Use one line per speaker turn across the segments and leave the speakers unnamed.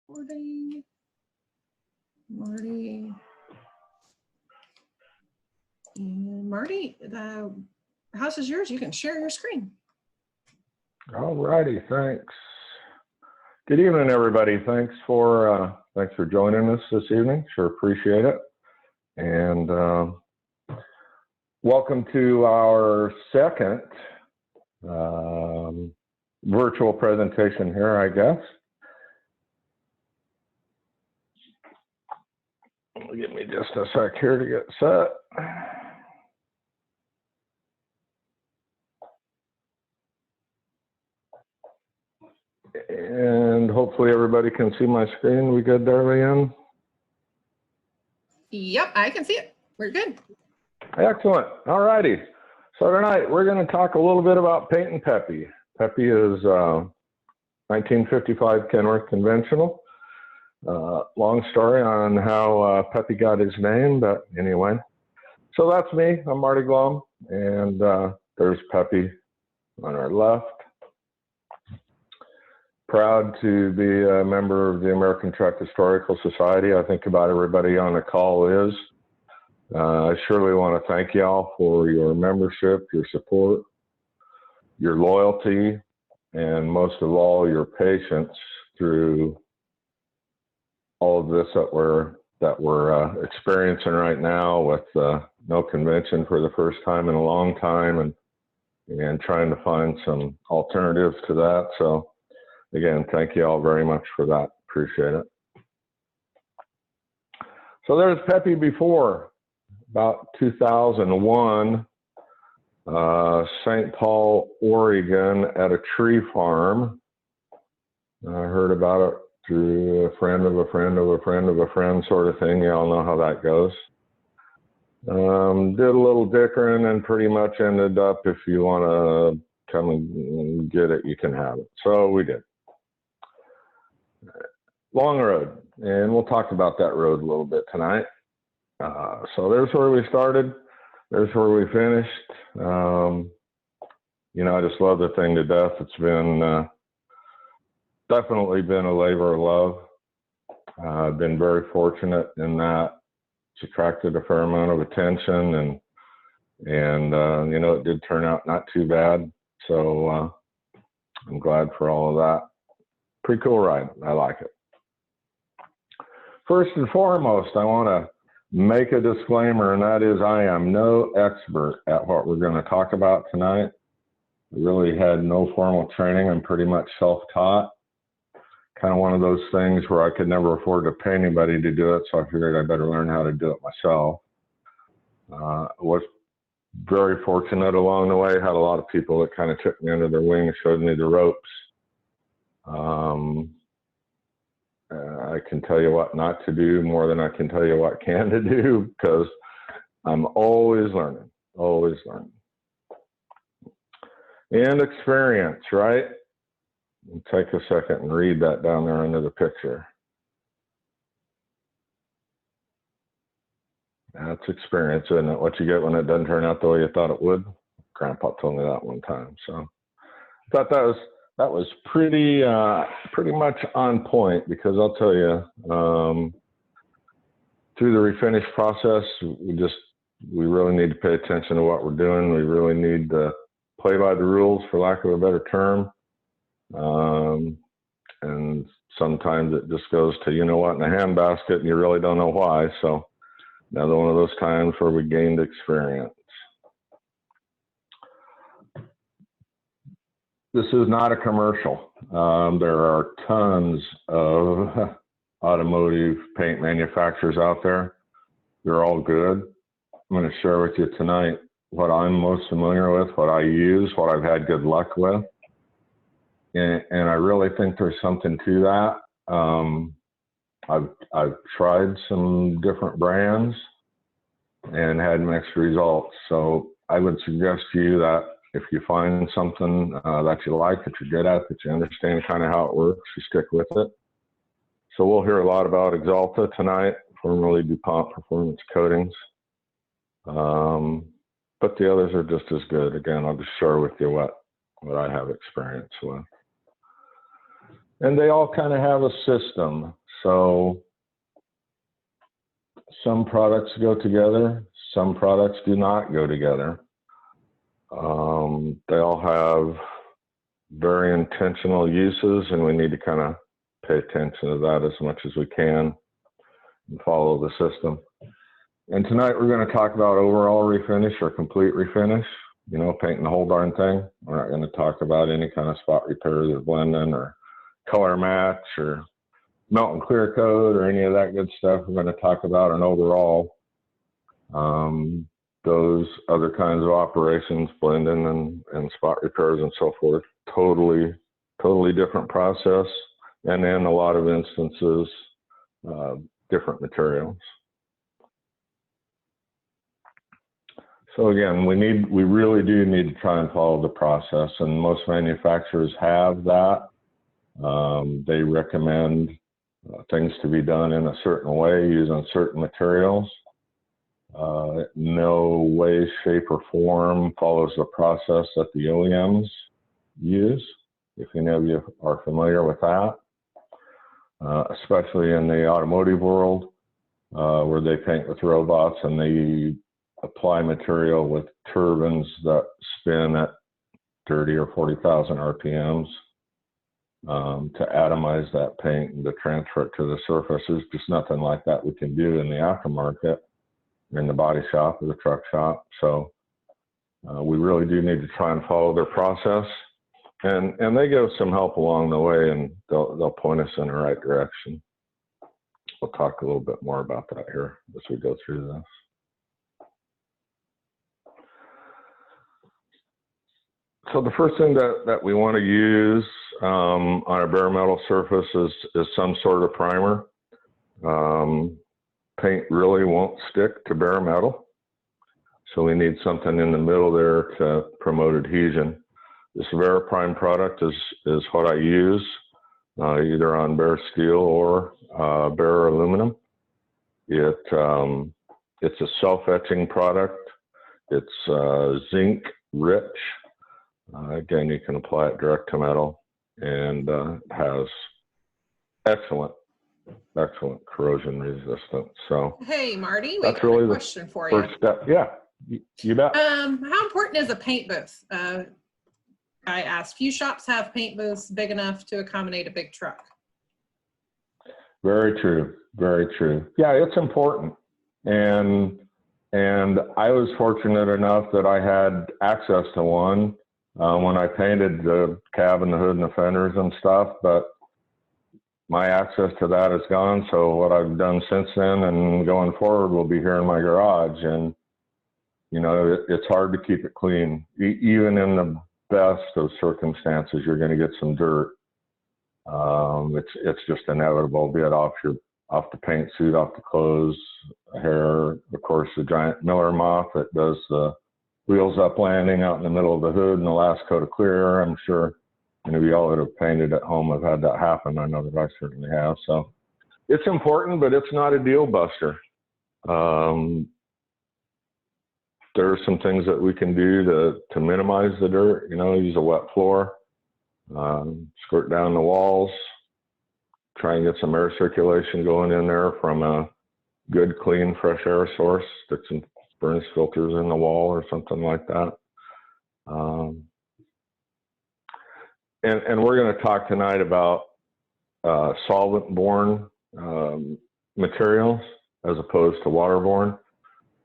Recording. Marty. And Marty, the house is yours. You can share your screen.
All righty, thanks. Good evening, everybody. Thanks for joining us this evening. Sure appreciate it. And welcome to our second virtual presentation here, I guess. Give me just a sec here to get set. And hopefully everybody can see my screen. We good there, Leanne?
Yep, I can see it. We're good.
Excellent. All righty. So tonight we're going to talk a little bit about Paintin Pepe. Pepe is 1955 Kenworth Conventional. Long story on how Pepe got his name, but anyway. So that's me. I'm Marty Glomb, and there's Pepe on our left. Proud to be a member of the American Truck Historical Society. I think about everybody on the call is. I surely want to thank y'all for your membership, your support, your loyalty, and most of all, your patience through all of this that we're experiencing right now with no convention for the first time in a long time, and trying to find some alternatives to that. So again, thank you all very much for that. Appreciate it. So there's Pepe before, about 2001, St. Paul, Oregon, at a tree farm. I heard about it through a friend of a friend of a friend of a friend sort of thing. You all know how that goes. Did a little dickering and pretty much ended up, if you want to come and get it, you can have it. So we did. Long road, and we'll talk about that road a little bit tonight. So there's where we started. There's where we finished. You know, I just love the thing to death. It's been definitely been a labor of love. I've been very fortunate in that it's attracted a fair amount of attention, and you know, it did turn out not too bad. So I'm glad for all of that. Pretty cool ride. I like it. First and foremost, I want to make a disclaimer, and that is I am no expert at what we're going to talk about tonight. I really had no formal training. I'm pretty much self-taught. Kind of one of those things where I could never afford to pay anybody to do it, so I figured I better learn how to do it myself. I was very fortunate along the way. Had a lot of people that kind of took me under their wing and showed me the ropes. I can tell you what not to do more than I can tell you what can to do, because I'm always learning, always learning. And experience, right? Take a second and read that down there under the picture. That's experience, isn't it? What you get when it doesn't turn out the way you thought it would. Grandpa told me that one time. So I thought that was pretty much on point, because I'll tell you, through the refinish process, we really need to pay attention to what we're doing. We really need to play by the rules, for lack of a better term. And sometimes it just goes to, you know what, in a handbasket, and you really don't know why. So another one of those times where we gained experience. This is not a commercial. There are tons of automotive paint manufacturers out there. They're all good. I'm going to share with you tonight what I'm most familiar with, what I use, what I've had good luck with. And I really think there's something to that. I've tried some different brands and had mixed results. So I would suggest to you that if you find something that you like, that you're good at, that you understand kind of how it works, you stick with it. So we'll hear a lot about Axalta tonight, formerly DuPont Performance Coatings. But the others are just as good. Again, I'll just share with you what I have experience with. And they all kind of have a system. So some products go together, some products do not go together. They all have very intentional uses, and we need to kind of pay attention to that as much as we can and follow the system. And tonight we're going to talk about overall refinish or complete refinish, you know, painting the whole darn thing. We're not going to talk about any kind of spot repairs or blending or color match or melt and clear coat or any of that good stuff. We're going to talk about an overall, those other kinds of operations, blending and spot repairs and so forth. Totally different process. And in a lot of instances, different materials. So again, we really do need to try and follow the process, and most manufacturers have that. They recommend things to be done in a certain way using certain materials. No way, shape, or form follows the process that the OEMs use, if any of you are familiar with that, especially in the automotive world, where they paint with robots and they apply material with turbines that spin at 30 or 40,000 RPMs to atomize that paint and to transfer it to the surface. There's just nothing like that we can do in the aftermarket, in the body shop or the truck shop. So we really do need to try and follow their process. And they give us some help along the way, and they'll point us in the right direction. We'll talk a little bit more about that here as we go through this. So the first thing that we want to use on a bare metal surface is some sort of primer. Paint really won't stick to bare metal, so we need something in the middle there to promote adhesion. This Veriprime product is what I use, either on bare steel or bare aluminum. It's a self-etching product. It's zinc rich. Again, you can apply it direct to metal, and has excellent corrosion resistance. So
Hey, Marty, we
that's
got
really
a
the
question for you.
first step. Yeah, you bet.
How important is a paint booth? I asked, few shops have paint booths big enough to accommodate a big truck.
Very true. Very true. Yeah, it's important. And I was fortunate enough that I had access to one when I painted the cab and the hood and the fenders and stuff, but my access to that is gone. So what I've done since then and going forward will be here in my garage. And, you know, it's hard to keep it clean. Even in the best of circumstances, you're going to get some dirt. It's just inevitable, be it off the paint suit, off the clothes, hair, of course, the giant Miller moth that does the wheels up landing out in the middle of the hood and the last coat of clear. I'm sure any of y'all that have painted at home have had that happen. I know that I certainly have. So it's important, but it's not a deal buster. There are some things that we can do to minimize the dirt. You know, use a wet floor, squirt down the walls, try and get some air circulation going in there from a good, clean, fresh air source. Stick some furnace filters in the wall or something like that. And we're going to talk tonight about solvent-borne materials as opposed to waterborne.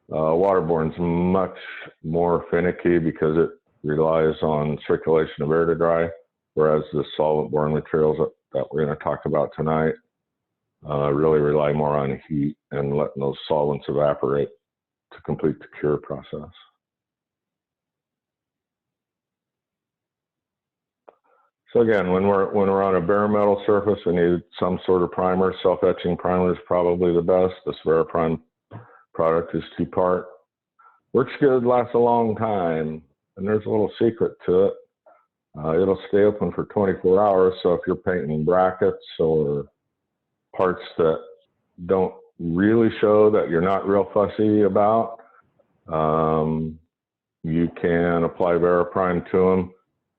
Waterborne is much more finicky because it relies on circulation of air to dry, whereas the solvent-borne materials that we're going to talk about tonight really rely more on heat and letting those solvents evaporate to complete the cure process. So again, when we're on a bare metal surface, we need some sort of primer. Self-etching primer is probably the best. This Veriprime product is 2-part. Works good, lasts a long time, and there's a little secret to it. It'll stay open for 24 hours, so if you're painting brackets or parts that don't really show that you're not real fussy about, you can apply Veriprime to them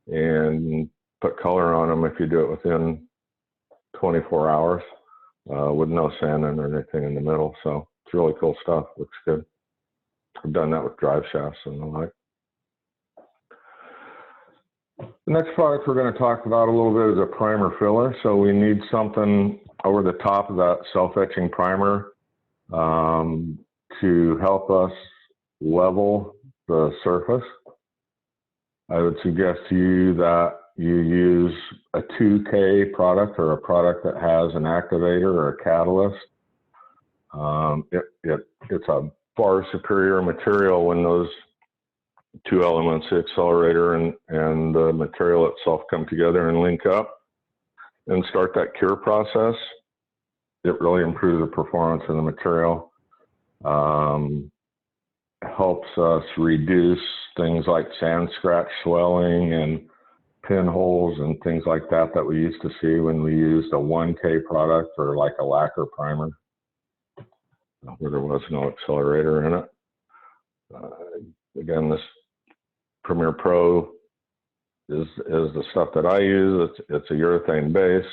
and put color on them if you do it within 24 hours. with no sanding or anything in the middle. So it's really cool stuff. Looks good. I've done that with drive shafts and the like. The next product we're going to talk about a little bit is a primer filler. So we need something over the top of that self-etching primer to help us level the surface. I would suggest to you that you use a 2K product or a product that has an activator or a catalyst. It's a far superior material when those two elements, the accelerator and the material itself, come together and link up and start that cure process. It really improves the performance of the material. Helps us reduce things like sand scratch swelling and pinholes and things like that that we used to see when we used a 1K product or like a lacquer primer where there was no accelerator in it. Again, this Premier Pro is the stuff that I use. It's a urethane base.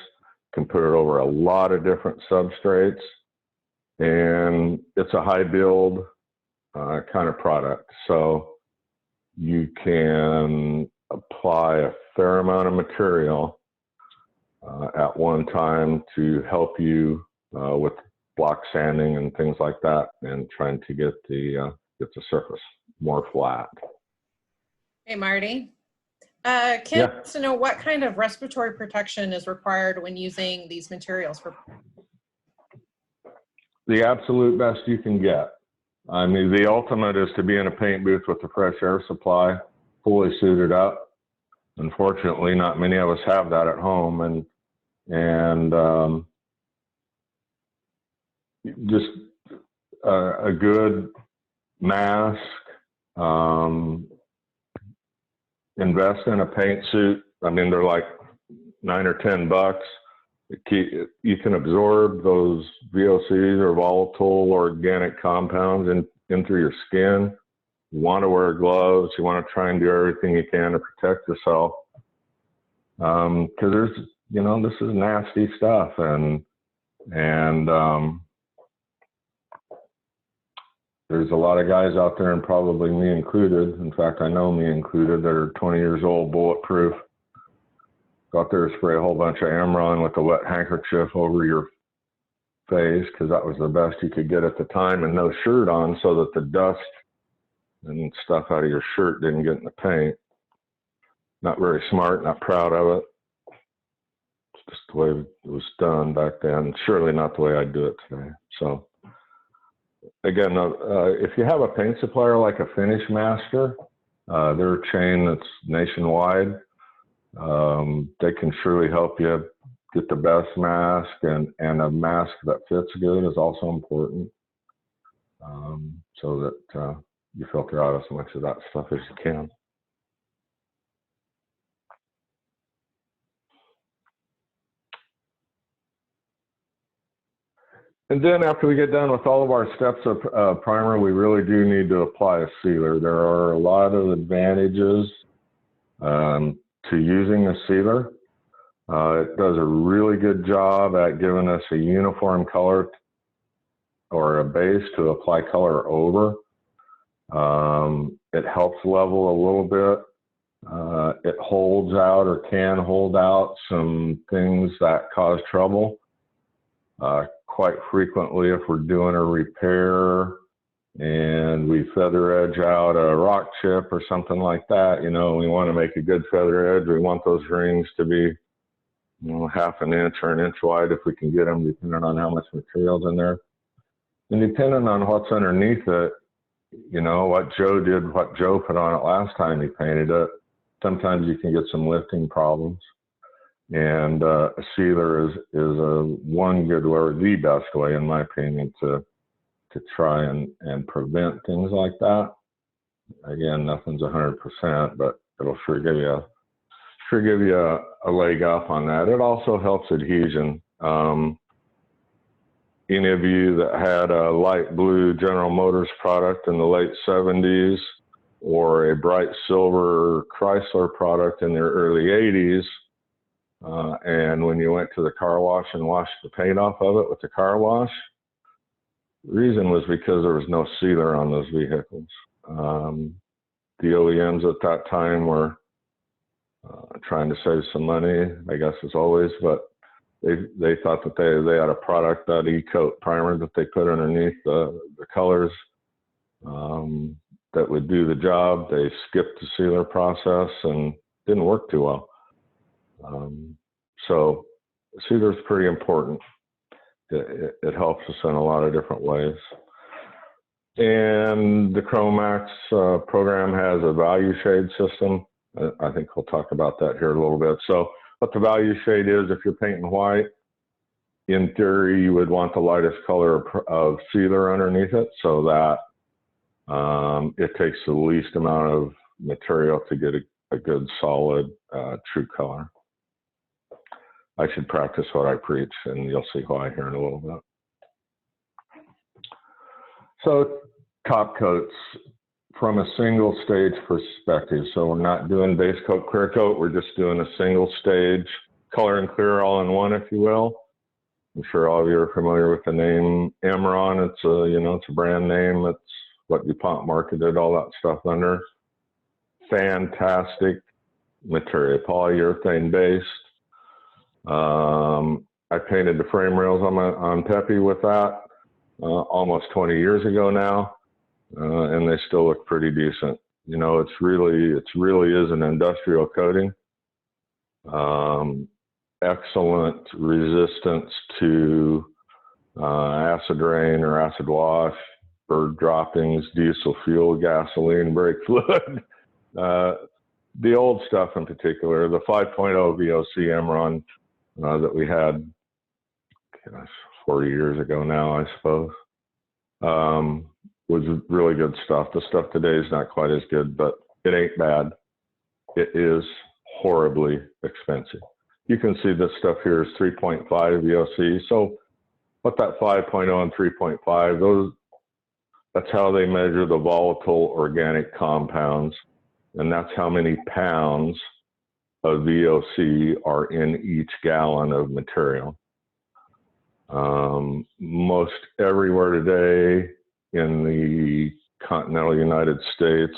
Can put it over a lot of different substrates, and it's a high build kind of product. So you can apply a fair amount of material at one time to help you with block sanding and things like that, and trying to get the surface more flat.
Hey, Marty. Ken wants to know what kind of respiratory protection is required when using these materials for
the absolute best you can get. I mean, the ultimate is to be in a paint booth with a fresh air supply, fully suited up. Unfortunately, not many of us have that at home, and just a good mask. Invest in a paint suit. I mean, they're like $9 or $10. You can absorb those VOCs or volatile organic compounds in through your skin. You want to wear gloves. You want to try and do everything you can to protect yourself. Because there's, this is nasty stuff, and there's a lot of guys out there, and probably me included. In fact, I know me included, that are 20 years old, bulletproof. Go out there, spray a whole bunch of Amron with a wet handkerchief over your face, because that was the best you could get at the time, and no shirt on, so that the dust and stuff out of your shirt didn't get in the paint. Not very smart, not proud of it. It's just the way it was done back then. Surely not the way I do it today. So again, if you have a paint supplier like a Finish Master, they're a chain that's nationwide. They can surely help you get the best mask, and a mask that fits good is also important, so that you filter out as much of that stuff as you can. And then after we get done with all of our steps of primer, we really do need to apply a sealer. There are a lot of advantages to using a sealer. It does a really good job at giving us a uniform color or a base to apply color over. It helps level a little bit. It holds out, or can hold out, some things that cause trouble. Quite frequently, if we're doing a repair and we feather edge out a rock chip or something like that, we want to make a good feather edge. We want those rings to be, half an inch or an inch wide if we can get them, depending on how much material's in there. And depending on what's underneath it, what Joe did, what Joe put on it last time he painted it, sometimes you can get some lifting problems. And a sealer is one good way, or the best way, in my opinion, to try and prevent things like that. Again, nothing's 100%, but it'll sure give you a leg up on that. It also helps adhesion. Any of you that had a light blue General Motors product in the late 70s, or a bright silver Chrysler product in their early 80s, And when you went to the car wash and washed the paint off of it with the car wash, the reason was because there was no sealer on those vehicles. The OEMs at that time were trying to save some money, I guess, as always, but they thought that they had a product, that E-coat primer that they put underneath the colors, that would do the job. They skipped the sealer process and didn't work too well. So sealer is pretty important. It helps us in a lot of different ways. And the Chromax program has a value shade system. I think we'll talk about that here a little bit. So what the value shade is, if you're painting white, in theory, you would want the lightest color of sealer underneath it so that it takes the least amount of material to get a good, solid, true color. I should practice what I preach, and you'll see why here in a little bit. So top coats from a single stage perspective. So we're not doing base coat, clear coat. We're just doing a single stage, color and clear all in one, if you will. I'm sure all of you are familiar with the name Emron. It's a, it's a brand name. It's what DuPont marketed all that stuff under. Fantastic material, polyurethane based. I painted the frame rails on Pepe with that almost 20 years ago now, and they still look pretty decent. It really is an industrial coating. Excellent resistance to acid rain or acid wash, bird droppings, diesel fuel, gasoline, brake fluid. The old stuff in particular, the 5.0 VOC Emron that we had, 40 years ago now, I suppose, was really good stuff. The stuff today is not quite as good, but it ain't bad. It is horribly expensive. You can see this stuff here is 3.5 VOC. So what that 5.0 and 3.5, that's how they measure the volatile organic compounds. And that's how many pounds of VOC are in each gallon of material. Most everywhere today in the continental United States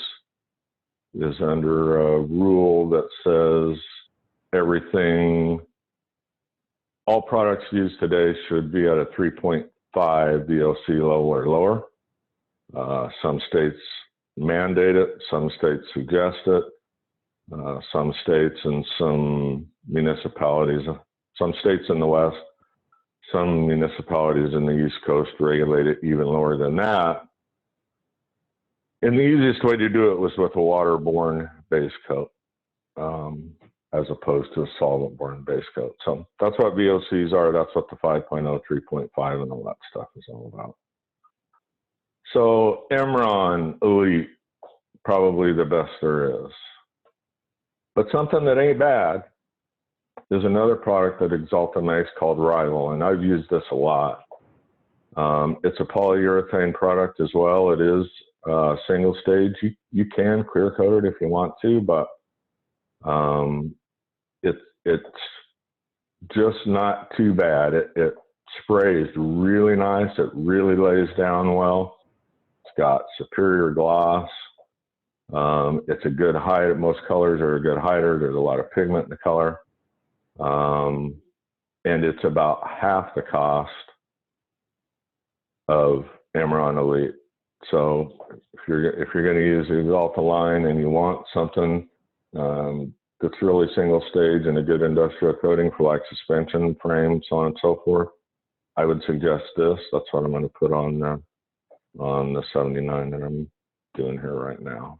is under a rule that says all products used today should be at a 3.5 VOC level or lower. Some states mandate it, some states suggest it, some states and some municipalities, some states in the West, some municipalities in the East Coast regulate it even lower than that. And the easiest way to do it was with a waterborne base coat, as opposed to a solvent-borne base coat. So that's what VOCs are. That's what the 5.0, 3.5, and all that stuff is all about. So Emron Elite, probably the best there is. But something that ain't bad is another product that Axalta makes called Rival, and I've used this a lot. It's a polyurethane product as well. It is single stage. You can clear coat it if you want to, but it's just not too bad. It sprays really nice. It really lays down well. It's got superior gloss. It's a good hider. Most colors are a good hider. There's a lot of pigment in the color. And it's about half the cost of Emron Elite. So if you're going to use the Axalta line and you want something that's really single stage and a good industrial coating for like suspension frames, so on and so forth, I would suggest this. That's what I'm going to put on the 79 that I'm doing here right now.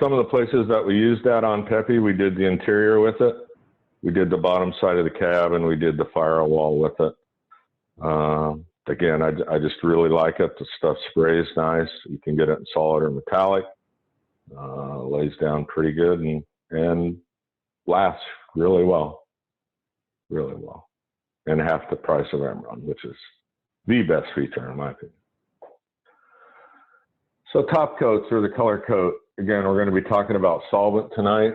Some of the places that we used that on Pepe, we did the interior with it. We did the bottom side of the cab, and we did the firewall with it. Again, I just really like it. The stuff sprays nice. You can get it in solid or metallic. Lays down pretty good and lasts really well. Really well. And half the price of Emron, which is the best feature in my opinion. So top coats or the color coat. Again, we're going to be talking about solvent tonight.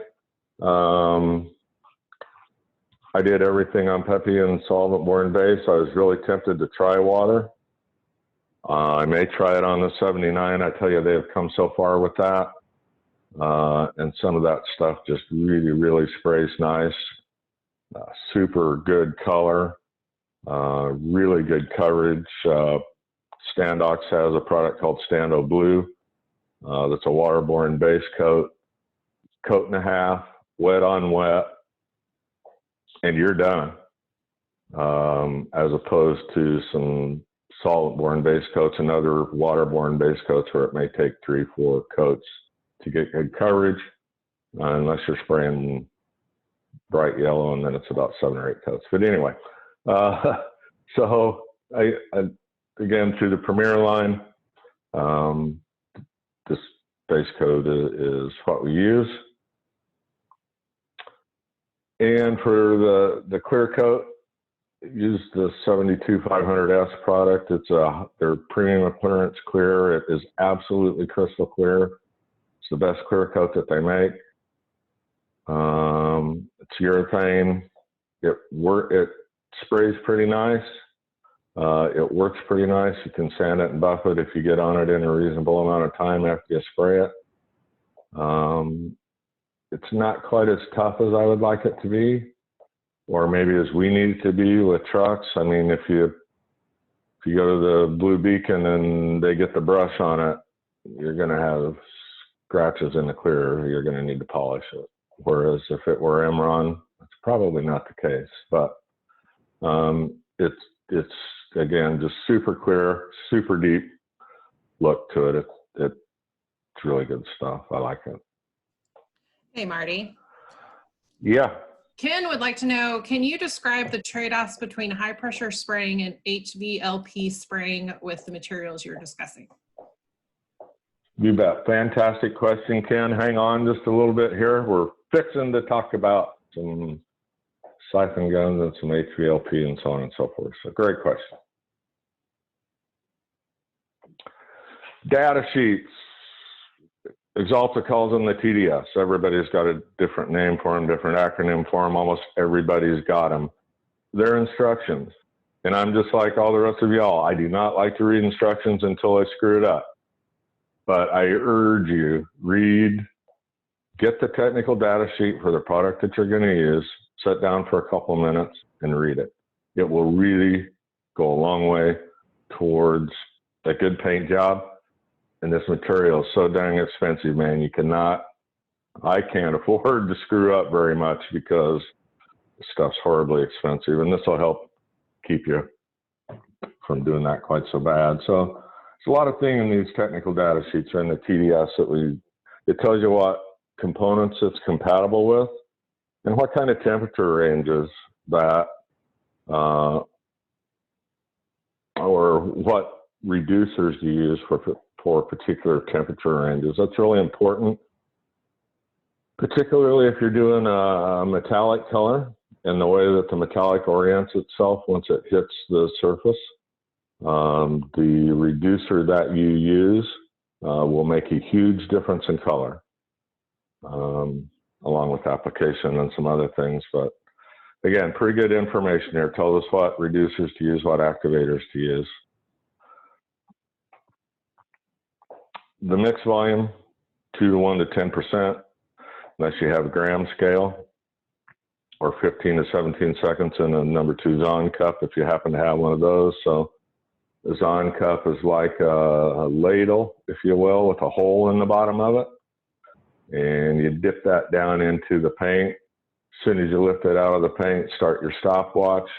I did everything on Pepe and solvent-borne base. I was really tempted to try water. I may try it on the 79. I tell you, they have come so far with that. And some of that stuff just really, really sprays nice. Super good color, really good coverage. Standox has a product called Stando Blue. That's a waterborne base coat. Coat and a half, wet on wet, and you're done. As opposed to some solvent-borne base coats and other waterborne base coats where it may take 3, 4 coats to get good coverage, unless you're spraying bright yellow, and then it's about 7 or 8 coats. But anyway, so I again, through the Premier line, this base coat is what we use. And for the clear coat, use the 72500S product. It's their premium clearance clear. It is absolutely crystal clear. It's the best clear coat that they make. It's urethane. It sprays pretty nice. It works pretty nice. You can sand it and buff it if you get on it in a reasonable amount of time after you spray it. It's not quite as tough as I would like it to be, or maybe as we need it to be with trucks. I mean, if you go to the Blue Beacon and they get the brush on it, you're going to have scratches in the clear. You're going to need to polish it. Whereas if it were Emron, that's probably not the case. But it's again just super clear, super deep look to it. It's really good stuff. I like it.
Hey, Marty.
Yeah.
Ken would like to know, can you describe the trade-offs between high pressure spraying and HVLP spraying with the materials you're discussing?
You bet. Fantastic question, Ken. Hang on just a little bit here. We're fixing to talk about some siphon guns and some HVLP and so on and so forth. So great question. Data sheets. Axalta calls them the TDS. Everybody's got a different name for them, different acronym for them. Almost everybody's got them. They're instructions. And I'm just like all the rest of y'all. I do not like to read instructions until I screw it up. But I urge you, get the technical data sheet for the product that you're going to use, sit down for a couple of minutes and read it. It will really go a long way towards a good paint job. And this material is so dang expensive, man. I can't afford to screw up very much because the stuff's horribly expensive. And this will help keep you from doing that quite so bad. So there's a lot of things in these technical data sheets or in the TDS it tells you what components it's compatible with and what kind of temperature ranges that, or what reducers you use for particular temperature ranges. That's really important, particularly if you're doing a metallic color and the way that the metallic orients itself once it hits the surface. The reducer that you use will make a huge difference in color, along with application and some other things. But again, pretty good information here. Tells us what reducers to use, what activators to use. The mix volume, 2 to 1 to 10%, unless you have a gram scale, or 15 to 17 seconds in a number 2 Zahn cup if you happen to have one of those. So the Zahn cup is like a ladle, if you will, with a hole in the bottom of it. And you dip that down into the paint. As soon as you lift it out of the paint, start your stopwatch.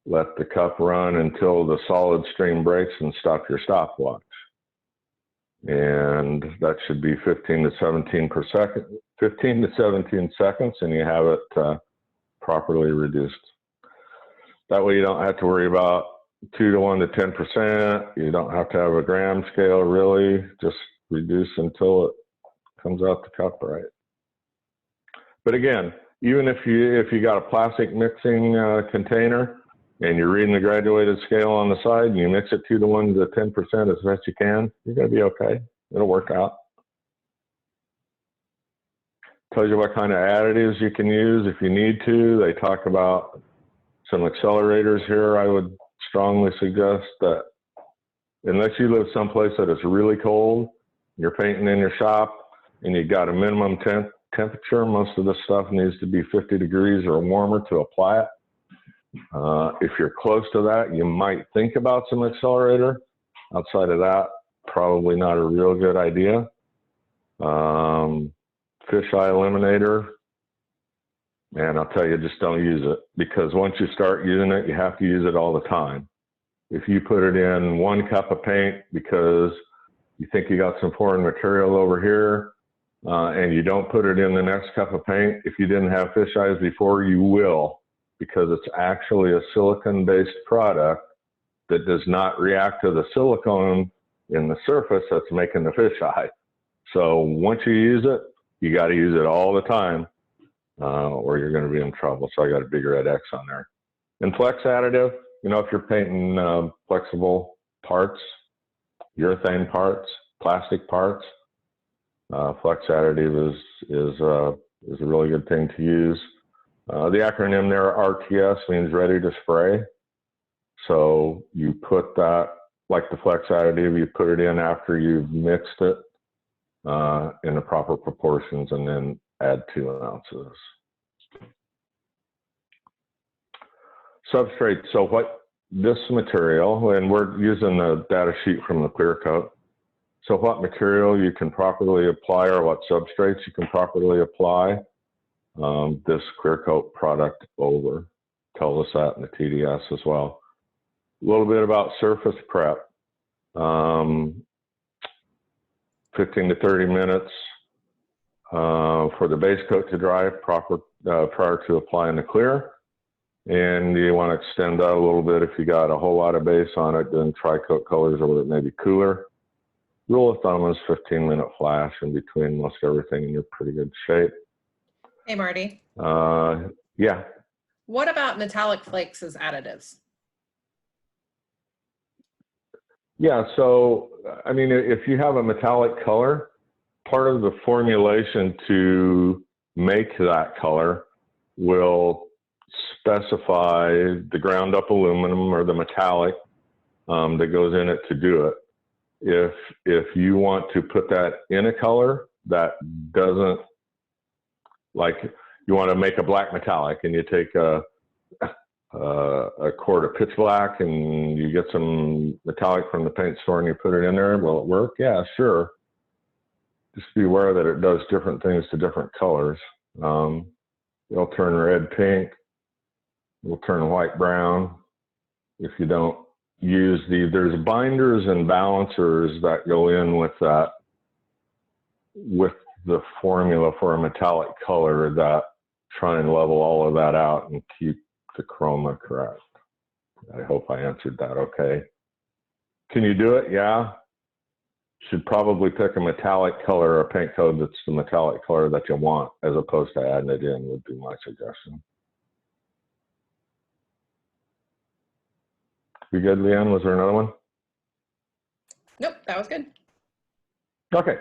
Let the cup run until the solid stream breaks and stop your stopwatch. And that should be 15 to 17 seconds, and you have it properly reduced. That way you don't have to worry about 2 to 1 to 10%. You don't have to have a gram scale, really. Just reduce until it comes out the cup right. But again, even if you got a plastic mixing container and you're reading the graduated scale on the side and you mix it 2 to 1 to 10% as best you can, you're going to be okay. It'll work out. tells you what kind of additives you can use if you need to. They talk about some accelerators here. I would strongly suggest that unless you live someplace that is really cold, you're painting in your shop and you got a minimum temperature, most of this stuff needs to be 50 degrees or warmer to apply it. If you're close to that, you might think about some accelerator. Outside of that, probably not a real good idea. Fisheye eliminator, and I'll tell you, just don't use it, because once you start using it, you have to use it all the time. If you put it in 1 cup of paint because you think you got some foreign material over here, and you don't put it in the next cup of paint, if you didn't have fish eyes before, you will, because it's actually a silicone-based product that does not react to the silicone in the surface that's making the fish eye. So once you use it, you got to use it all the time, or you're going to be in trouble. So I got a big red X on there. And flex additive, you know, if you're painting flexible parts, urethane parts, plastic parts, flex additive is a really good thing to use. The acronym there, RTS, means ready to spray. So you put that, like the flex additive, you put it in after you've mixed it in the proper proportions, and then add 2 ounces. Substrate. So what this material, and we're using the data sheet from the clear coat. So what material you can properly apply, or what substrates you can properly apply this clear coat product over. Tells us that in the TDS as well. A little bit about surface prep. 15 to 30 minutes for the base coat to dry prior to applying the clear. And you want to extend that a little bit. If you got a whole lot of base on it, then tri-coat colors a little bit maybe cooler. Rule of thumb is 15-minute flash in between most everything, and you're pretty good shape.
Hey, Marty.
Yeah.
What about metallic flakes as additives?
Yeah, so, I mean, if you have a metallic color, part of the formulation to make that color will specify the ground up aluminum or the metallic that goes in it to do it. If you want to put that in a color that doesn't, like you want to make a black metallic and you take a quart of pitch black and you get some metallic from the paint store and you put it in there, will it work? Yeah, sure. Just be aware that it does different things to different colors. It'll turn red pink, it'll turn white brown. If you don't use there's binders and balancers that go in with that, with the formula for a metallic color that try and level all of that out and keep the chroma correct. I hope I answered that okay. Can you do it? Yeah. Should probably pick a metallic color or a paint code that's the metallic color that you want, as opposed to adding it in, would be my suggestion. You good, Leanne? Was there another one?
Nope, that was good.
Okay.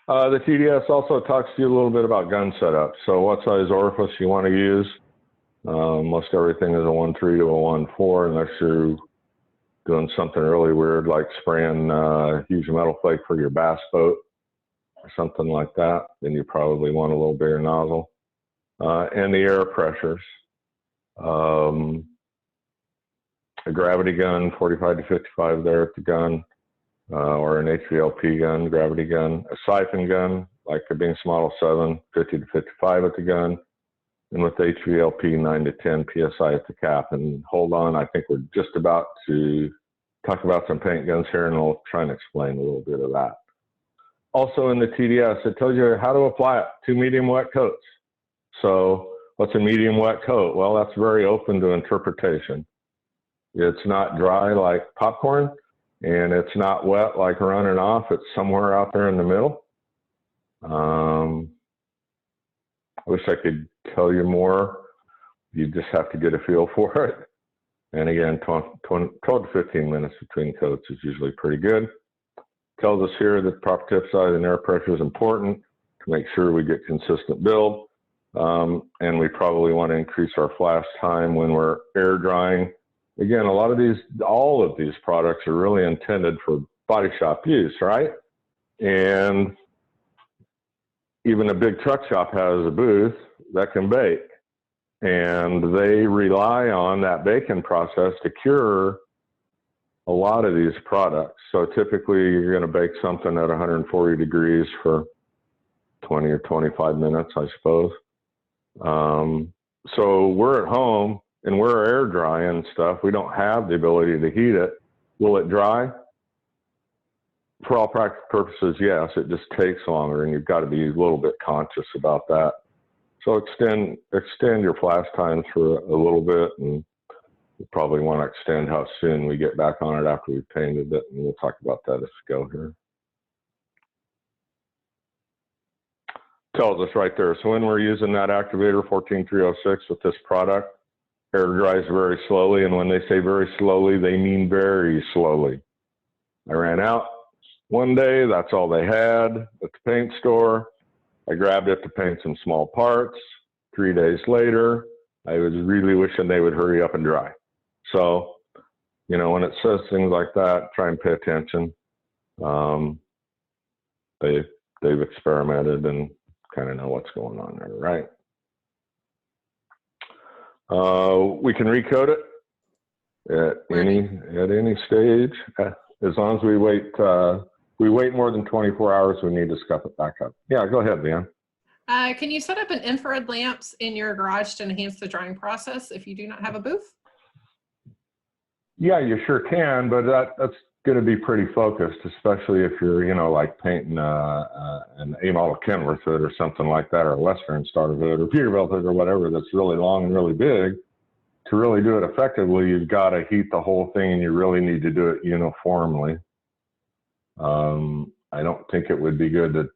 The TDS also talks to you a little bit about gun setup. So what size orifice you want to use. Most everything is a 1.3 to a 1.4, unless you're doing something really weird like spraying huge metal flake for your bass boat or something like that. Then you probably want a little bigger nozzle. And the air pressures. A gravity gun, 45 to 55 there at the gun, or an HVLP gun, gravity gun, a siphon gun, like a Binks Model 7, 50 to 55 at the gun, and with HVLP 9 to 10 PSI at the cap. And hold on, I think we're just about to talk about some paint guns here, and we'll try and explain a little bit of that. Also in the TDS, it tells you how to apply it, 2 medium wet coats. So what's a medium wet coat? Well, that's very open to interpretation. It's not dry like popcorn, and it's not wet like running off. It's somewhere out there in the middle. I wish I could tell you more. You just have to get a feel for it. And again, 12 to 15 minutes between coats is usually pretty good. Tells us here that proper tip size and air pressure is important. to make sure we get consistent build. And we probably want to increase our flash time when we're air drying. Again, all of these products are really intended for body shop use, right? And even a big truck shop has a booth that can bake, and they rely on that baking process to cure a lot of these products. So typically you're going to bake something at 140 degrees for 20 or 25 minutes, I suppose. So we're at home and we're air drying stuff. We don't have the ability to heat it. Will it dry? For all practical purposes, yes. It just takes longer, and you've got to be a little bit conscious about that. So extend your flash time for a little bit, and you probably want to extend how soon we get back on it after we've painted it, and we'll talk about that as we go here. Tells us right there. So when we're using that activator 14306 with this product, air dries very slowly, and when they say very slowly, they mean very slowly. I ran out one day, that's all they had at the paint store. I grabbed it to paint some small parts. 3 days later, I was really wishing they would hurry up and dry. So, you know, when it says things like that, try and pay attention. They've experimented and kind of know what's going on there, right? We can recoat it at any stage, as long as we wait more than 24 hours, we need to scuff it back up. Yeah, go ahead, Leanne.
Can you set up an infrared lamps in your garage to enhance the drying process if you do not have a booth?
Yeah, you sure can, but that's going to be pretty focused, especially if you're, you know, like painting an A model Kenworth hood or something like that, or a Western Star hood or Peterbilt hood or whatever that's really long and really big. To really do it effectively, you've got to heat the whole thing, and you really need to do it uniformly. I don't think it would be good to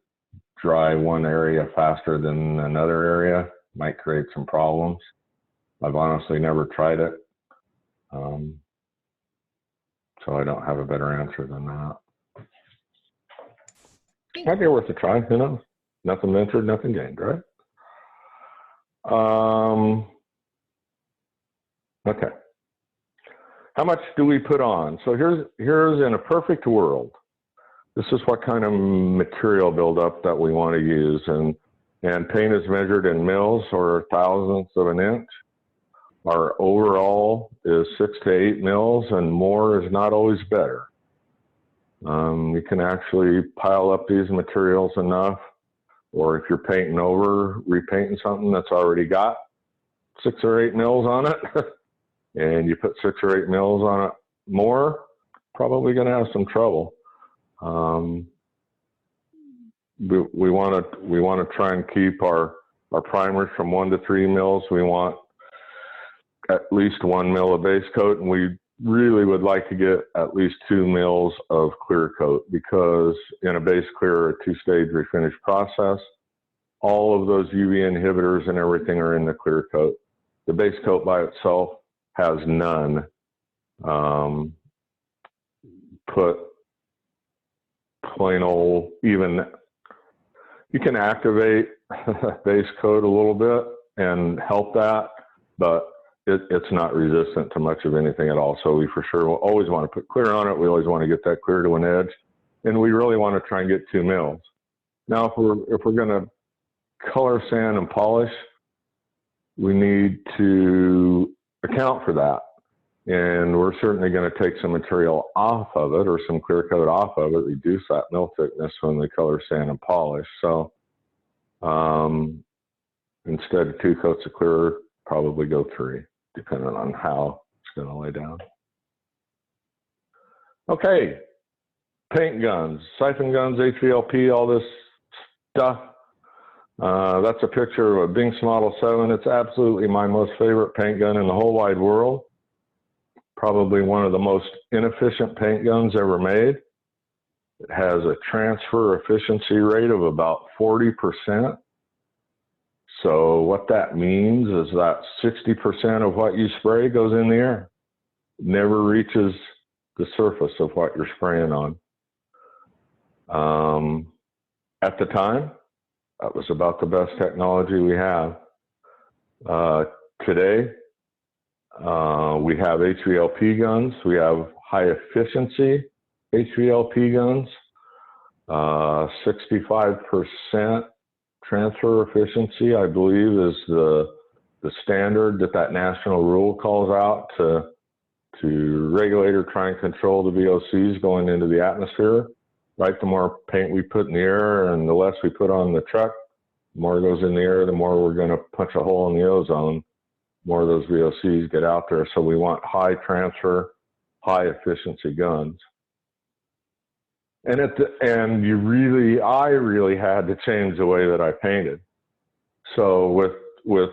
dry one area faster than another area. Might create some problems. I've honestly never tried it. So I don't have a better answer than that. Might be worth a try, who knows? Nothing ventured, nothing gained, right? Okay. How much do we put on? So here's in a perfect world. This is what kind of material buildup that we want to use, and paint is measured in mils or thousandths of an inch. Our overall is 6 to 8 mils, and more is not always better. You can actually pile up these materials enough, or if you're painting over, repainting something that's already got 6 or 8 mils on it, and you put 6 or 8 mils on it more, probably going to have some trouble. We want to try and keep our primers from 1 to 3 mils. We want at least 1 mil of base coat, and we really would like to get at least 2 mils of clear coat, because in a base clear or 2-stage refinish process, all of those UV inhibitors and everything are in the clear coat. The base coat by itself has none. Put plain old, even, you can activate base coat a little bit and help that, but it's not resistant to much of anything at all. So we for sure will always want to put clear on it. We always want to get that clear to an edge, and we really want to try and get 2 mils. Now, if we're going to color, sand, and polish, we need to account for that. And we're certainly going to take some material off of it, or some clear coat off of it, reduce that mil thickness when we color, sand, and polish. So instead of 2 coats of clear, probably go 3, depending on how it's going to lay down. Okay, paint guns, siphon guns, HVLP, all this stuff. That's a picture of a Binks Model 7. It's absolutely my most favorite paint gun in the whole wide world. Probably one of the most inefficient paint guns ever made. It has a transfer efficiency rate of about 40%. So what that means is that 60% of what you spray goes in the air. It never reaches the surface of what you're spraying on. At the time, That was about the best technology we have. Today, we have HVLP guns. We have high efficiency HVLP guns. 65% transfer efficiency, I believe, is the standard that national rule calls out to regulate or try and control the VOCs going into the atmosphere. Right, the more paint we put in the air and the less we put on the truck, the more goes in the air, the more we're going to punch a hole in the ozone, more of those VOCs get out there. So we want high transfer, high efficiency guns. And I really had to change the way that I painted. So with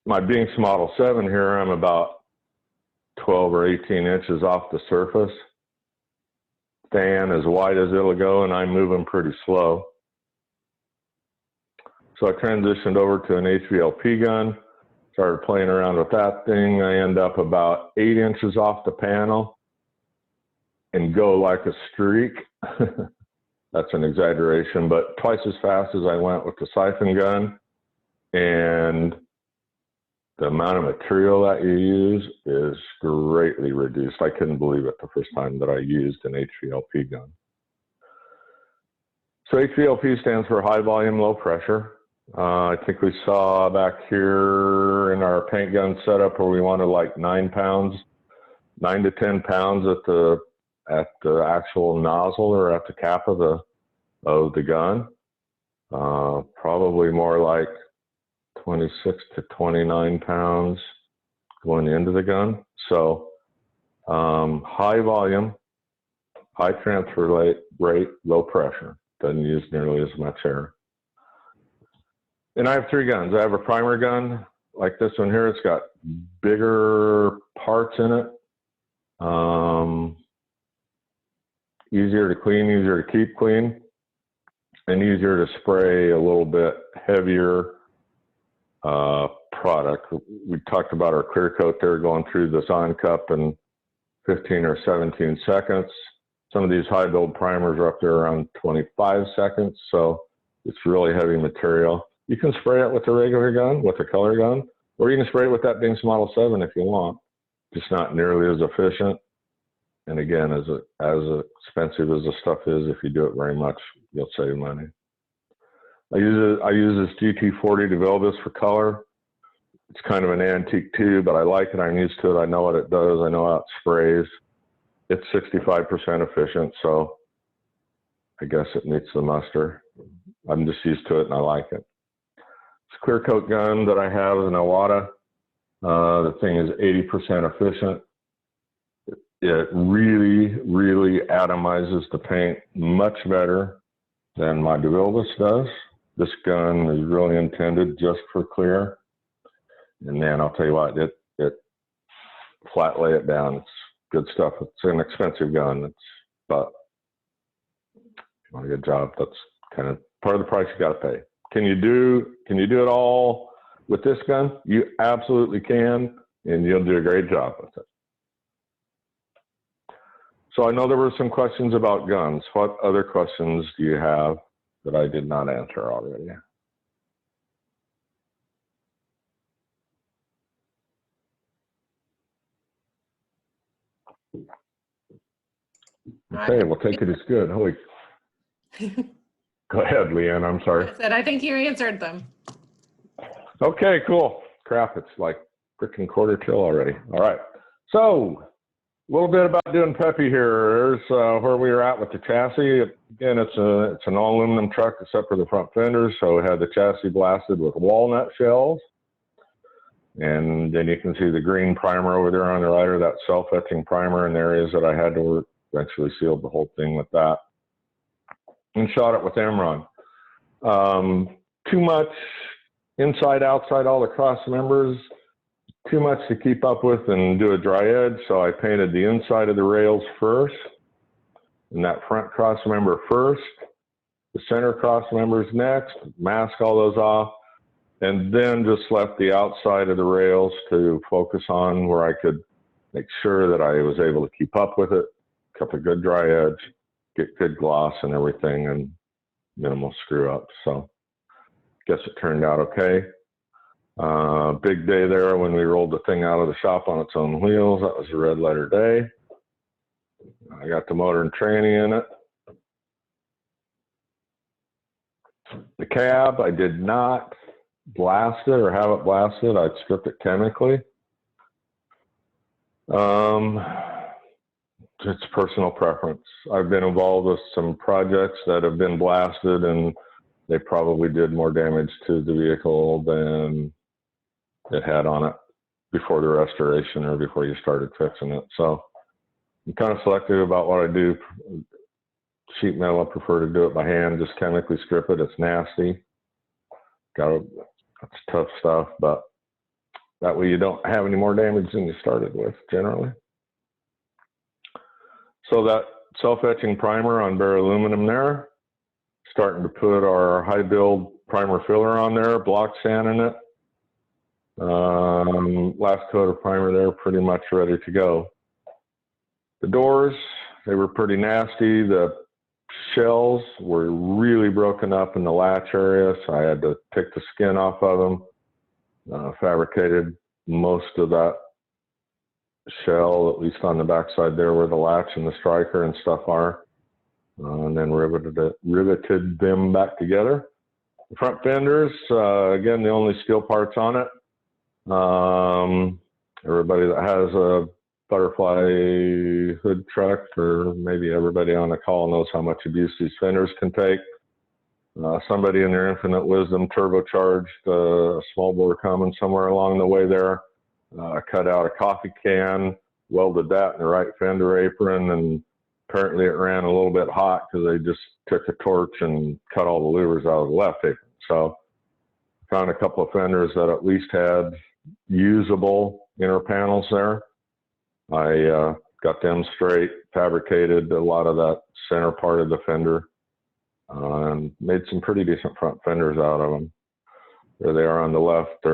my Binks Model 7 here, I'm about 12 or 18 inches off the surface. Fan as wide as it'll go, and I'm moving pretty slow. So I transitioned over to an HVLP gun, started playing around with that thing. I end up about 8 inches off the panel and go like a streak. That's an exaggeration, but twice as fast as I went with the siphon gun. And the amount of material that you use is greatly reduced. I couldn't believe it the first time that I used an HVLP gun. So HVLP stands for high volume, low pressure. I think we saw back here in our paint gun setup where we wanted like 9 to 10 pounds at the actual nozzle or at the cap of the gun. Probably more like 26 to 29 pounds going into the gun. So high volume, high transfer rate, low pressure. Doesn't use nearly as much air. And I have 3 guns. I have a primer gun like this one here. It's got bigger parts in it. Easier to clean, easier to keep clean, and easier to spray a little bit heavier product. We talked about our clear coat there going through the on cup in 15 or 17 seconds. Some of these high build primers are up there around 25 seconds, so it's really heavy material. You can spray it with a regular gun, with a color gun, or you can spray it with that Binks Model 7 if you want. Just not nearly as efficient. And again, as expensive as the stuff is, if you do it very much, you'll save money. I use this GT40 to build this for color. It's kind of an antique too, but I like it. I'm used to it. I know what it does. I know how it sprays. It's 65% efficient, so I guess it meets the muster. I'm just used to it and I like it. This clear coat gun that I have is an Iwata. The thing is 80% efficient. It really, really atomizes the paint much better than my DeVilbiss does. This gun is really intended just for clear. And man, I'll tell you what, it flat lay it down. It's good stuff. It's an expensive gun. But if you want a good job, that's kind of part of the price you got to pay. Can you do it all with this gun? You absolutely can, and you'll do a great job with it. So I know there were some questions about guns. What other questions do you have that I did not answer already? Okay, we'll take it as good. Holy. Go ahead, Leanne, I'm sorry.
I think you answered them.
Okay, cool. Crap, it's like freaking quarter till already. All right, so a little bit about doing Pepe here. Here's where we were at with the chassis. Again, it's an all aluminum truck except for the front fenders. So we had the chassis blasted with walnut shells. And then you can see the green primer over there on the right, or that self-etching primer in the areas that I had to work. Eventually sealed the whole thing with that. And shot it with Emerald. Too much inside, outside, all the cross members. Too much to keep up with and do a dry edge, so I painted the inside of the rails first, and that front cross member first, the center cross members next, mask all those off, and then just left the outside of the rails to focus on where I could make sure that I was able to keep up with it, kept a good dry edge, get good gloss and everything, and minimal screw up. So guess it turned out okay. Big day there when we rolled the thing out of the shop on its own wheels. That was a red letter day. I got the motor and tranny in it. The cab, I did not blast it or have it blasted. I'd stripped it chemically. It's personal preference. I've been involved with some projects that have been blasted, and they probably did more damage to the vehicle than it had on it before the restoration or before you started fixing it. So I'm kind of selective about what I do. Sheet metal, I prefer to do it by hand, just chemically strip it. It's nasty. That's tough stuff, but that way you don't have any more damage than you started with, generally. So that self-etching primer on bare aluminum there, starting to put our high build primer filler on there, block sanding it. Last coat of primer there, pretty much ready to go. The doors, they were pretty nasty. The shells were really broken up in the latch area, so I had to pick the skin off of them. Fabricated most of that shell, at least on the backside there where the latch and the striker and stuff are, and then riveted them back together. The front fenders, again, the only steel parts on it. Everybody that has a butterfly hood truck, or maybe everybody on the call, knows how much abuse these fenders can take. Somebody in their infinite wisdom turbocharged a small bore coming somewhere along the way there, cut out a coffee can, welded that in the right fender apron, and apparently it ran a little bit hot because they just took a torch and cut all the louvers out of the left apron. So found a couple of fenders that at least had usable inner panels there. I got them straight, fabricated a lot of that center part of the fender, and made some pretty decent front fenders out of them. There they are on the left.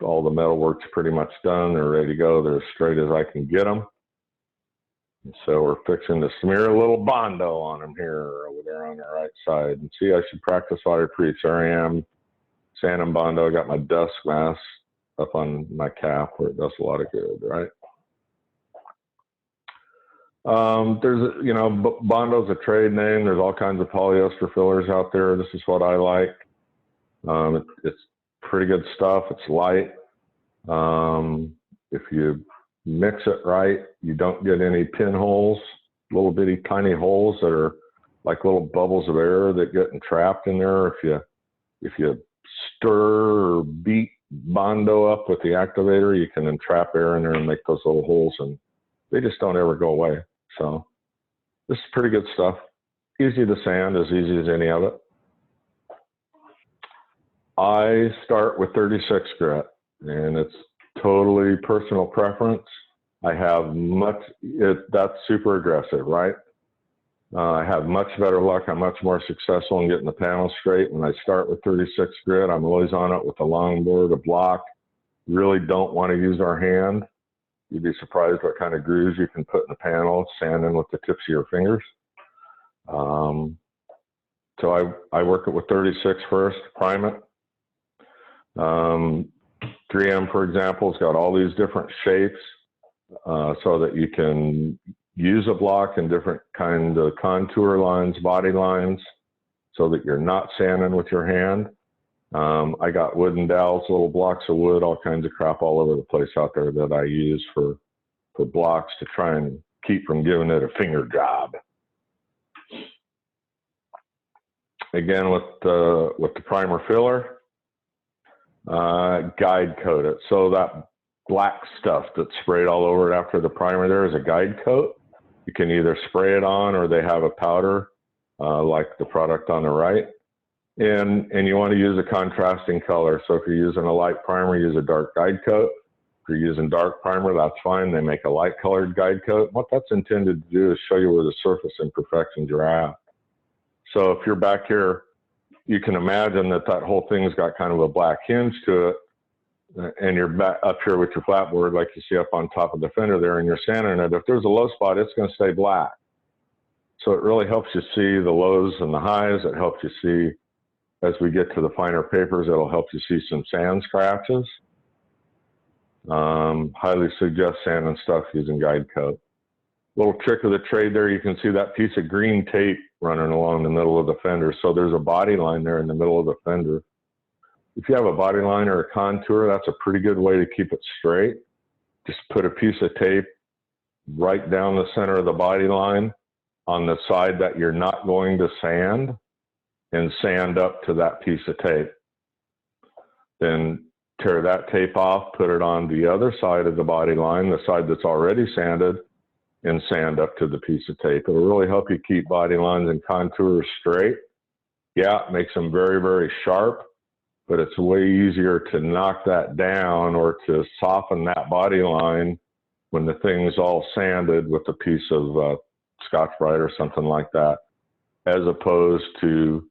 All the metal work's pretty much done. They're ready to go. They're as straight as I can get them. And so we're fixing to smear a little Bondo on them here over there on the right side. And see, I should practice what I preach. There I am, sanding Bondo. I got my dust mask up on my cap where it does a lot of good, right? There's, Bondo's a trade name. There's all kinds of polyester fillers out there. This is what I like. It's pretty good stuff. It's light. If you mix it right, you don't get any pinholes, little bitty tiny holes that are like little bubbles of air that get entrapped in there. If you stir or beat Bondo up with the activator, you can entrap air in there and make those little holes, and they just don't ever go away. So this is pretty good stuff. Easy to sand, as easy as any of it. I start with 36 grit, and it's totally personal preference. I have that's super aggressive, right? I have much better luck. I'm much more successful in getting the panel straight when I start with 36 grit. I'm always on it with a long board, a block. Really don't want to use our hand. You'd be surprised what kind of grooves you can put in the panel, sanding with the tips of your fingers. So I work it with 36 first, prime it. 3M, for example, has got all these different shapes so that you can use a block in different kind of contour lines, body lines, so that you're not sanding with your hand. I got wooden dowels, little blocks of wood, all kinds of crap all over the place out there that I use for blocks to try and keep from giving it a finger job. Again, with the primer filler, guide coat it. So that black stuff that's sprayed all over it after the primer there is a guide coat. You can either spray it on, or they have a powder like the product on the right. And you want to use a contrasting color. So if you're using a light primer, use a dark guide coat. If you're using dark primer, that's fine. They make a light colored guide coat. What that's intended to do is show you where the surface imperfections are at. So if you're back here, you can imagine that whole thing's got kind of a black hinge to it, and you're back up here with your flatboard like you see up on top of the fender there, and you're sanding it. If there's a low spot, it's going to stay black. So it really helps you see the lows and the highs. It helps you see, as we get to the finer papers, it'll help you see some sand scratches. Highly suggest sand and stuff using guide coat. Little trick of the trade there, you can see that piece of green tape running along the middle of the fender. So there's a body line there in the middle of the fender. If you have a body line or a contour, that's a pretty good way to keep it straight. Just put a piece of tape right down the center of the body line on the side that you're not going to sand, and sand up to that piece of tape. Then tear that tape off, put it on the other side of the body line, the side that's already sanded, and sand up to the piece of tape. It'll really help you keep body lines and contours straight. Yeah, it makes them very, very sharp, but it's way easier to knock that down or to soften that body line when the thing's all sanded with a piece of Scotch-Brite or something like that, as opposed to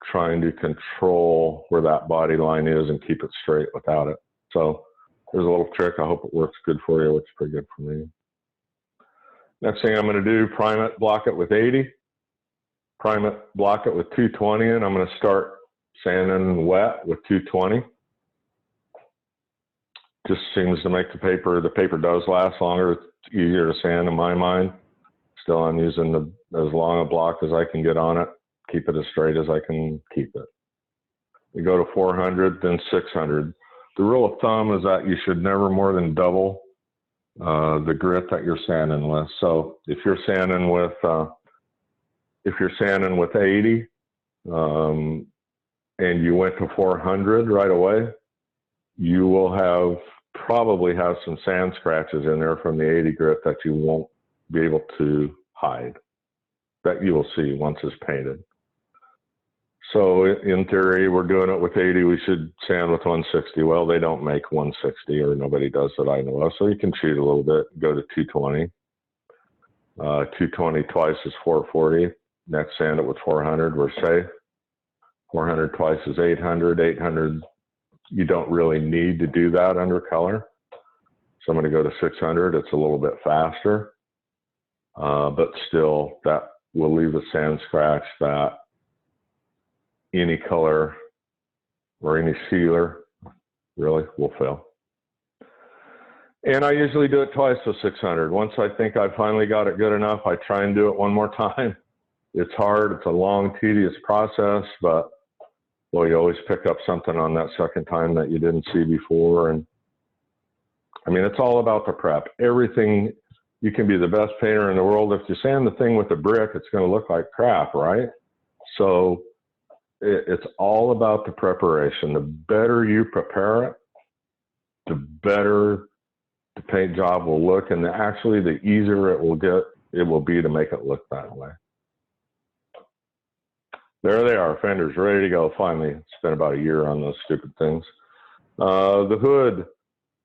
trying to control where that body line is and keep it straight without it. So there's a little trick. I hope it works good for you. It works pretty good for me. Next thing I'm going to do, prime it, block it with 80. Prime it, block it with 220, and I'm going to start sanding wet with 220. Just seems to make the paper does last longer. It's easier to sand in my mind. Still, I'm using as long a block as I can get on it. Keep it as straight as I can keep it. We go to 400, then 600. The rule of thumb is that you should never more than double the grit that you're sanding with. So if you're sanding with 80 and you went to 400 right away, you will probably have some sand scratches in there from the 80 grit that you won't be able to hide, that you will see once it's painted. So in theory, we're doing it with 80. We should sand with 160. Well, they don't make 160, or nobody does that I know of. So you can cheat a little bit, go to 220. 220 twice is 440. Next, sand it with 400. We're safe. 400 twice is 800. 800, you don't really need to do that under color. So I'm going to go to 600. It's a little bit faster, but still that will leave a sand scratch that any color or any sealer really will fill. And I usually do it twice with 600. Once I think I finally got it good enough, I try and do it one more time. It's hard. It's a long, tedious process, but well, you always pick up something on that second time that you didn't see before. And I mean, it's all about the prep. Everything, you can be the best painter in the world. If you sand the thing with a brick, it's going to look like crap, right? So it's all about the preparation. The better you prepare it, the better the paint job will look, and actually the easier it will be to make it look that way. There they are, fenders ready to go. Finally, it's been about a year on those stupid things. The hood,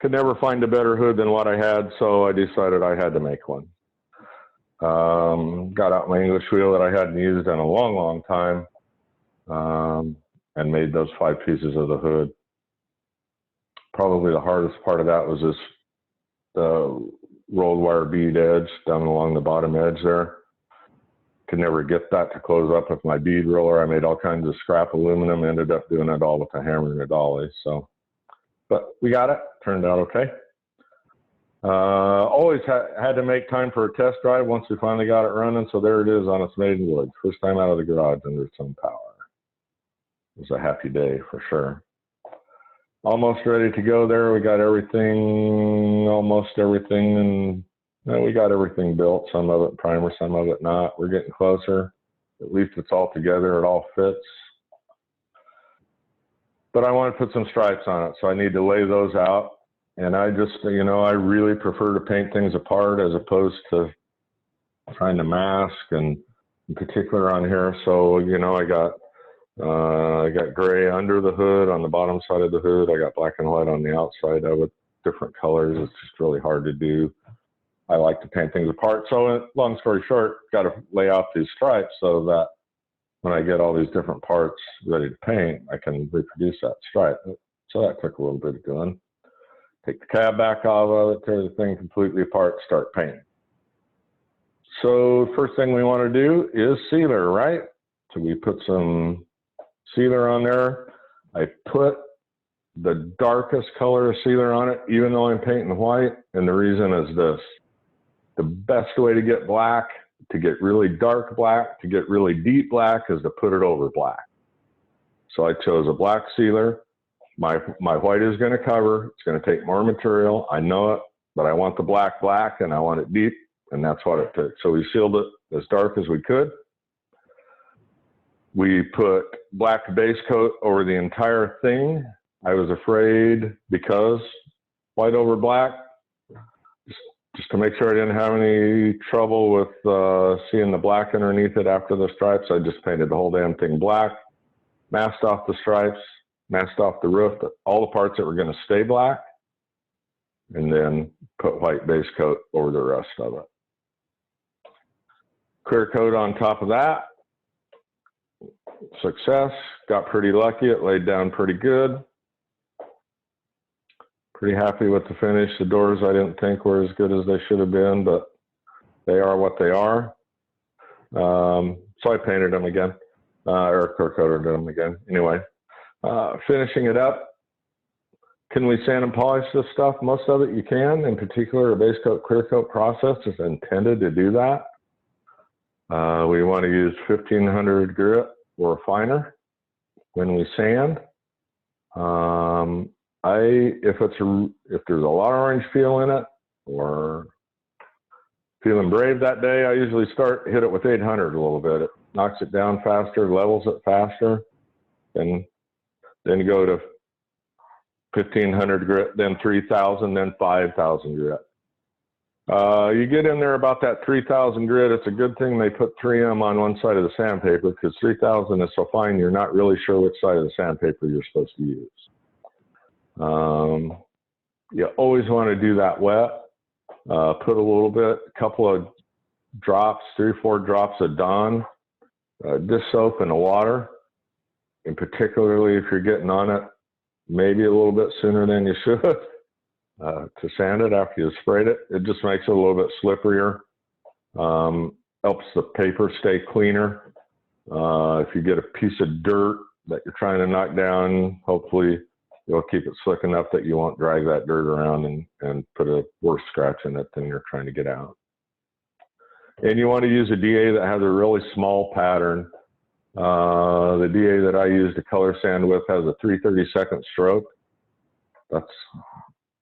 could never find a better hood than what I had, so I decided I had to make one. Got out my English wheel that I hadn't used in a long, long time, and made those 5 pieces of the hood. Probably the hardest part of that was this rolled wire bead edge down along the bottom edge there. Could never get that to close up with my bead roller. I made all kinds of scrap aluminum, ended up doing it all with a hammer and a dolly. So, but we got it, turned out okay. Always had to make time for a test drive once we finally got it running. So there it is on its maiden wood. First time out of the garage under its own power. It was a happy day for sure. Almost ready to go there. We got everything, almost everything, and we got everything built. Some of it primer, some of it not. We're getting closer. At least it's all together. It all fits. But I want to put some stripes on it, so I need to lay those out. And I just, you know, I really prefer to paint things apart as opposed to trying to mask, and in particular on here. So, you know, I got gray under the hood on the bottom side of the hood. I got black and white on the outside of it, different colors. It's just really hard to do. I like to paint things apart. So long story short, got to lay out these stripes so that when I get all these different parts ready to paint, I can reproduce that stripe. So that took a little bit of doing. Take the cab back off of it, tear the thing completely apart, start painting. So first thing we want to do is sealer, right? So we put some sealer on there. I put the darkest color of sealer on it, even though I'm painting white. And the reason is this: the best way to get black, to get really dark black, to get really deep black, is to put it over black. So I chose a black sealer. My white is going to cover. It's going to take more material. I know it, but I want the black and I want it deep, and that's what it took. So we sealed it as dark as we could. We put black base coat over the entire thing. I was afraid, because white over black, just to make sure I didn't have any trouble with seeing the black underneath it after the stripes, I just painted the whole damn thing black, masked off the stripes, masked off the roof, all the parts that were going to stay black, and then put white base coat over the rest of it. Clear coat on top of that. Success. Got pretty lucky. It laid down pretty good. Pretty happy with the finish. The doors I didn't think were as good as they should have been, but they are what they are. So I painted them again, or clear coated them again. Anyway, finishing it up. Can we sand and polish this stuff? Most of it you can. In particular, a base coat, clear coat process is intended to do that. We want to use 1500 grit or finer when we sand. If there's a lot of orange peel in it, or feeling brave that day, I usually hit it with 800 a little bit. It knocks it down faster, levels it faster, then go to 1500 grit, then 3000, then 5000 grit. You get in there about that 3000 grit, it's a good thing they put 3M on one side of the sandpaper, because 3000 is so fine you're not really sure which side of the sandpaper you're supposed to use. You always want to do that wet. Put a couple of drops, 3 or 4 drops of Dawn dish soap in the water, and particularly if you're getting on it maybe a little bit sooner than you should, to sand it after you sprayed it. It just makes it a little bit slipperier. Helps the paper stay cleaner. If you get a piece of dirt that you're trying to knock down, hopefully you'll keep it slick enough that you won't drag that dirt around and put a worse scratch in it than you're trying to get out. And you want to use a DA that has a really small pattern. The DA that I use to color sand with has a 3/32 stroke. That's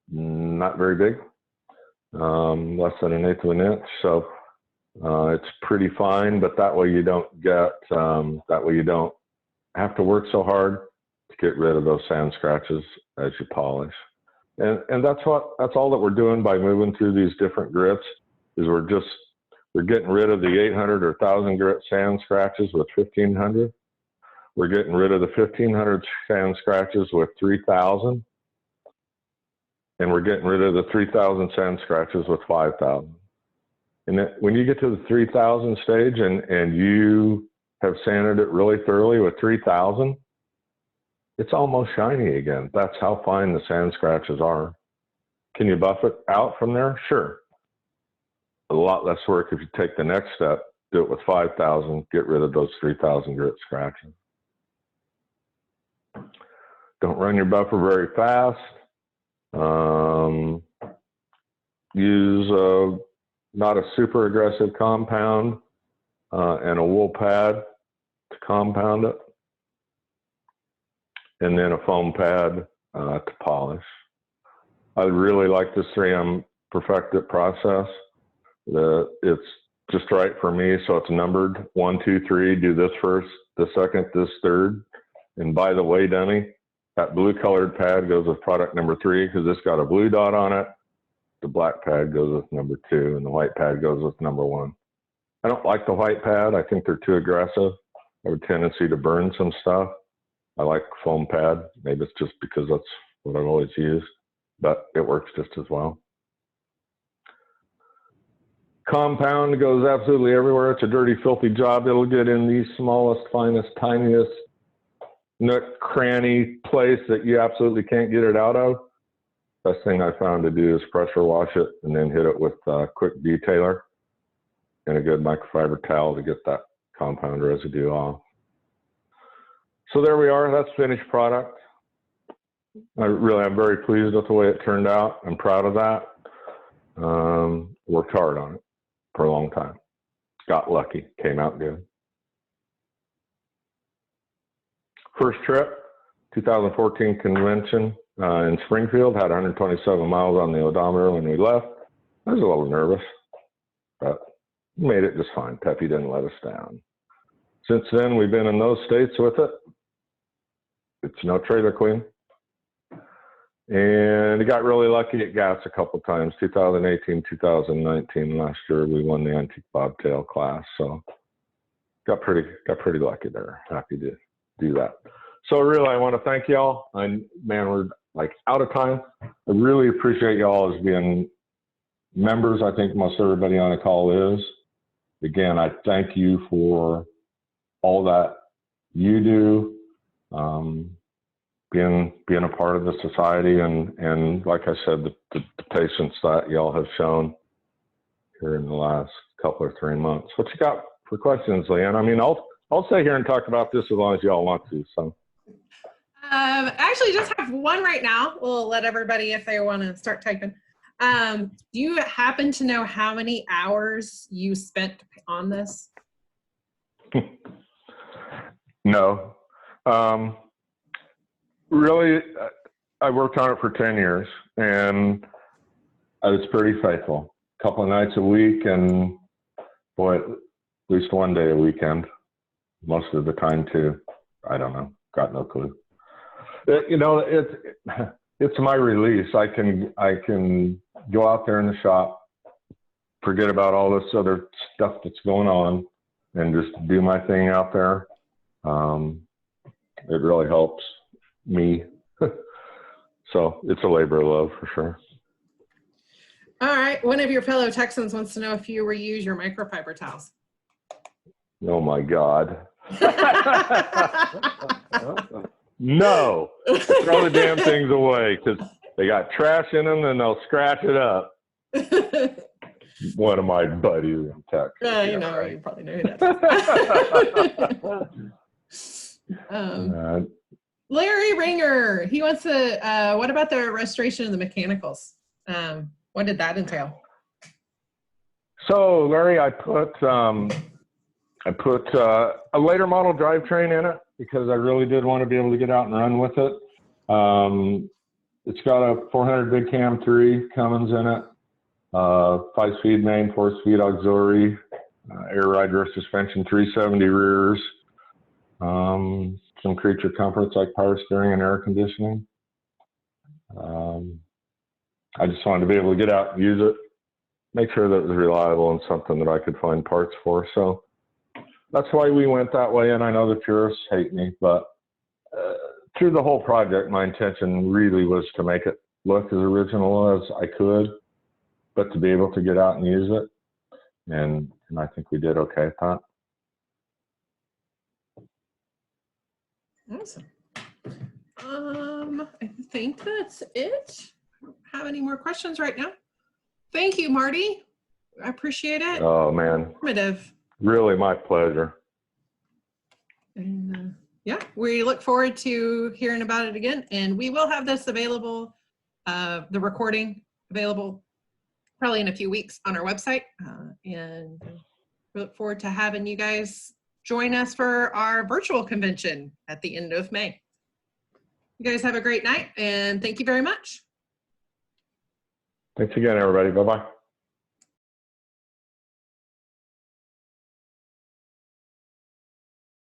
not very big, less than 1/8 of an inch. So it's pretty fine, but that way you don't have to work so hard to get rid of those sand scratches as you polish. And that's all that we're doing by moving through these different grits, is we're getting rid of the 800 or 1000 grit sand scratches with 1500. We're getting rid of the 1500 sand scratches with 3000. And we're getting rid of the 3000 sand scratches with 5000. And when you get to the 3000 stage and you have sanded it really thoroughly with 3000, it's almost shiny again. That's how fine the sand scratches are. Can you buff it out from there? Sure. A lot less work if you take the next step, do it with 5000, get rid of those 3000 grit scratches. Don't run your buffer very fast. Use not a super aggressive compound and a wool pad to compound it, and then a foam pad to polish. I really like this 3M Perfect It process. It's just right for me, so it's numbered 1, 2, 3. Do this first, this second, this third. And by the way, dummy, that blue colored pad goes with product number 3 because it's got a blue dot on it. The black pad goes with number 2, and the white pad goes with number 1. I don't like the white pad. I think they're too aggressive. I have a tendency to burn some stuff. I like foam pad. Maybe it's just because that's what I've always used, but it works just as well. Compound goes absolutely everywhere. It's a dirty, filthy job. It'll get in the smallest, finest, tiniest nook, cranny place that you absolutely can't get it out of. Best thing I found to do is pressure wash it and then hit it with quick detailer. in a good microfiber towel to get that compound residue off. So there we are. That's finished product. I'm very pleased with the way it turned out. I'm proud of that. Worked hard on it for a long time. Got lucky. Came out good. First trip, 2014 convention in Springfield. Had 127 miles on the odometer when we left. I was a little nervous, but made it just fine. Pepe didn't let us down. Since then, we've been in those states with it. It's no trailer queen. And it got really lucky at gas a couple times. 2018, 2019, last year we won the antique bobtail class. So got pretty lucky there. Happy to do that. So really, I want to thank y'all. Man, we're like out of time. I really appreciate y'all as being members. I think most everybody on the call is. Again, I thank you for all that you do. Being a part of the society and like I said, the patience that y'all have shown here in the last couple or 3 months. What you got for questions, Leanne? I mean, I'll stay here and talk about this as long as y'all want to. So,
actually, just have one right now. We'll let everybody, if they want to start typing. Do you happen to know how many hours you spent on this? No.
Really, I worked on it for 10 years, and I was pretty faithful. A couple of nights a week, and boy, at least one day a weekend. Most of the time, too. I don't know. Got no clue. It's my release. I can go out there in the shop, forget about all this other stuff that's going on, and just do my thing out there. It really helps me. So it's a labor of love for sure.
All right. One of your fellow Texans wants to know if you reuse your microfiber towels.
Oh my God. No. Throw the damn things away because they got trash in them and they'll scratch it up. One of my buddies in Texas.
You know, right. You probably know who that is. Larry Ringer, he wants to, what about the restoration of the mechanicals? What did that entail?
So Larry, I put a later model drivetrain in it because I really did want to be able to get out and run with it. It's got a 400 big cam 3 Cummins in it, 5-speed main, 4-speed auxiliary, air ride rear suspension, 370 rears. Some creature comforts like power steering and air conditioning. I just wanted to be able to get out and use it, make sure that it was reliable and something that I could find parts for. So that's why we went that way. And I know the purists hate me, but through the whole project, my intention really was to make it look as original as I could, but to be able to get out and use it. And I think we did okay at that.
Awesome. I think that's it. I don't have any more questions right now. Thank you, Marty. I appreciate it.
Oh, man.
Informative.
Really my pleasure.
And yeah, we look forward to hearing about it again. And we will have this available, the recording available probably in a few weeks on our website. And we look forward to having you guys join us for our virtual convention at the end of May. You guys have a great night, and thank you very much.
Thanks again, everybody. Bye-bye.